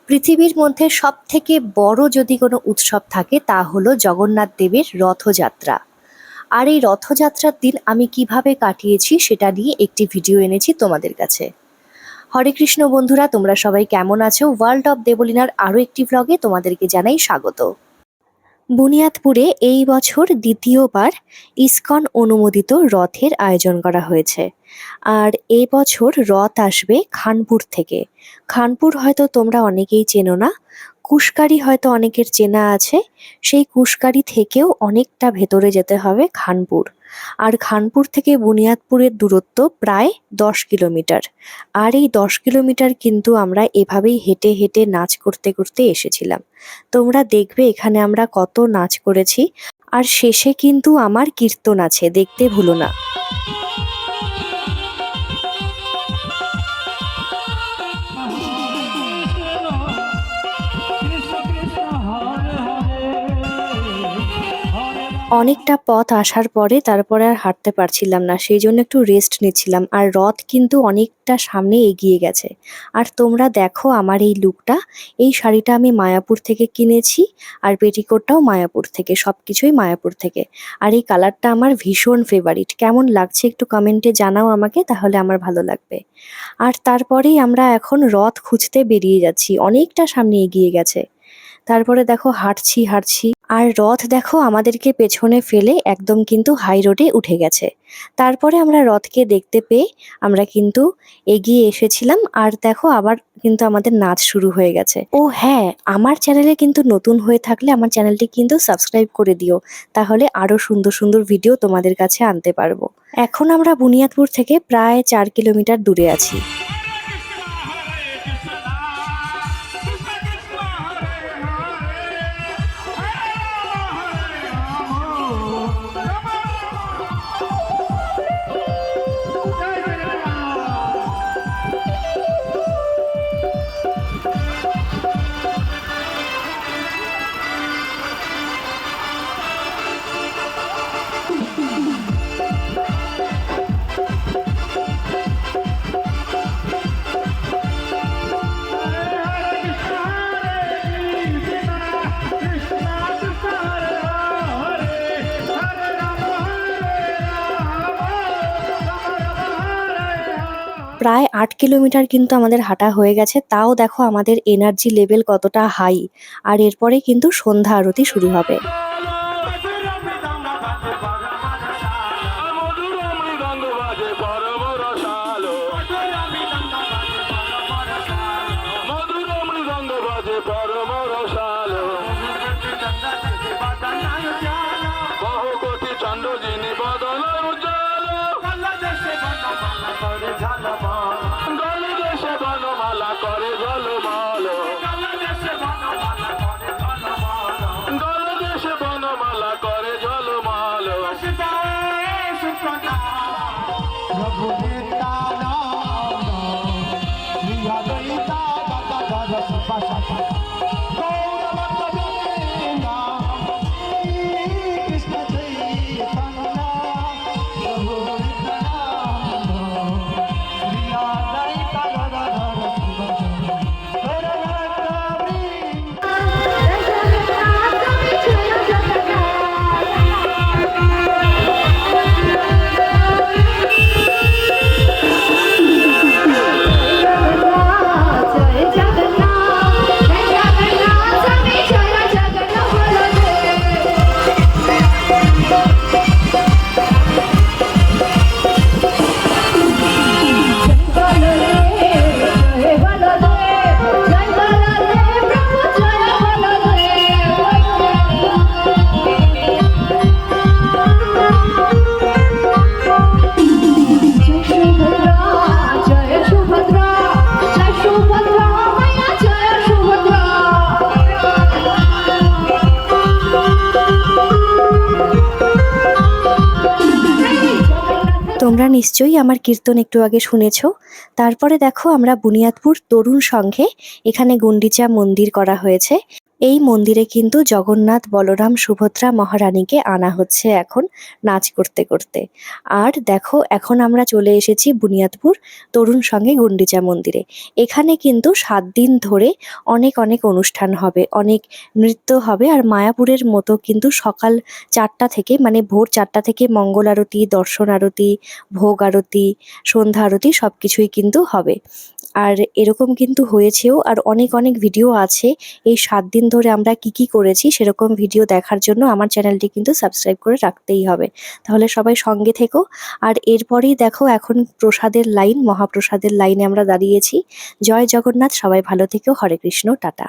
পৃথিবীর মধ্যে সবথেকে বড় যদি কোনো উৎসব থাকে তা হলো জগন্নাথ দেবের রথযাত্রা। আর এই রথযাত্রার দিন আমি কিভাবে কাটিয়েছি সেটা নিয়ে একটি ভিডিও এনেছি তোমাদের কাছে। হরে কৃষ্ণ বন্ধুরা, তোমরা সবাই কেমন আছো? ওয়ার্ল্ড অফ দেবলীনার আরও একটি ব্লগে তোমাদেরকে জানাই স্বাগত। বুনিয়াদপুরে এই বছর দ্বিতীয়বার ইসকন অনুমোদিত রথের আয়োজন করা হয়েছে। আর এই বছর রথ আসবে খানপুর থেকে। খানপুর হয়তো তোমরা অনেকেই চেনো না, কুশকারি হয়তো অনেকের চেনা আছে। সেই কুশকারি থেকেও অনেকটা ভেতরে যেতে হবে খানপুর। আর খানপুর থেকে বুনিয়াদপুরের দূরত্ব প্রায় 10 কিলোমিটার। আর এই 10 কিলোমিটার কিন্তু আমরা এভাবেই হেঁটে হেঁটে নাচ করতে করতে এসেছিলাম। তোমরা দেখবে এখানে আমরা কত নাচ করেছি। আর শেষে কিন্তু আমার কীর্তন আছে, দেখতে ভুলো না। অনেকটা পথ আসার পরে তারপরে আর হাঁটতে পারছিলাম না, সেই জন্য একটু রেস্ট নিচ্ছিলাম। আর রথ কিন্তু অনেকটা সামনে এগিয়ে গেছে। আর তোমরা দেখো আমার এই লুকটা, এই শাড়িটা আমি মায়াপুর থেকে কিনেছি। আর পেটিকোটটাও মায়াপুর থেকে, সবকিছুই মায়াপুর থেকে। আর এই কালারটা আমার ভীষণ ফেভারিট। কেমন লাগছে একটু কমেন্টে জানাও আমাকে, তাহলে আমার ভালো লাগবে। আর তারপরেই আমরা এখন রথ খুঁজতে বেরিয়ে যাচ্ছি, অনেকটা সামনে এগিয়ে গেছে। তারপরে দেখো হাঁটছি হাঁটছি, আর রথ দেখো আমাদেরকে পেছনে ফেলে একদম কিন্তু হাই রোডে উঠে গেছে। তারপরে আমরা রথকে দেখতে পেয়ে আমরা কিন্তু এগিয়ে এসেছিলাম। আর দেখো আবার কিন্তু আমাদের নাচ শুরু হয়ে গেছে। ও হ্যাঁ, আমার চ্যানেলে কিন্তু নতুন হয়ে থাকলে আমার চ্যানেলটি কিন্তু সাবস্ক্রাইব করে দিও, তাহলে আরো সুন্দর সুন্দর ভিডিও তোমাদের কাছে আনতে পারবো। এখন আমরা বুনিয়াদপুর থেকে প্রায় 4 কিলোমিটার দূরে আছি। প্রায় 8 কিলোমিটার কিন্তু আমাদের হাঁটা হয়ে গেছে, তাও দেখো আমাদের এনার্জি লেভেল কতটা হাই। আর এরপরে কিন্তু সন্ধ্যা আরতি শুরু হবে। তোমরা নিশ্চয়ই আমার কীর্তন একটু আগে শুনেছ। তারপরে দেখো আমরা বুনিয়াদপুর তরুণ সংঘে এখানে গুন্ডিচা মন্দির করা হয়েছে। এই মন্দিরে কিন্তু জগন্নাথ, বলরাম, সুভদ্রা, মহারানীকে আনা হচ্ছে এখন নাচ করতে করতে। আর দেখো এখন আমরা চলে এসেছি বুনিয়াদপুর তরুণ সঙ্গে গুন্ডিচা মন্দিরে। এখানে কিন্তু ৭ দিন ধরে অনেক অনেক অনুষ্ঠান হবে, অনেক নৃত্য হবে। আর মায়াপুরের মতো কিন্তু সকাল ৪টা থেকে মানে ভোর ৪টা থেকে মঙ্গল আরতি, দর্শন আরতি, ভোগ আরতি, সন্ধ্যা আরতি সবকিছুই কিন্তু হবে। আর এরকম কিন্তু হয়েছেও। আর অনেক অনেক ভিডিও আছে এই ৭ দিন ধরে আমরা কি কি করেছি সেরকম ভিডিও দেখার জন্য আমার চ্যানেলটি কিন্তু সাবস্ক্রাইব করে রাখতেই হবে। তাহলে সবাই সঙ্গে থেকো। আর এরপরেই দেখো এখন প্রসাদের লাইন, মহাপ্রসাদের লাইনে আমরা দাঁড়িয়েছি। জয় জগন্নাথ, সবাই ভালো থেকো, হরে কৃষ্ণ, টাটা।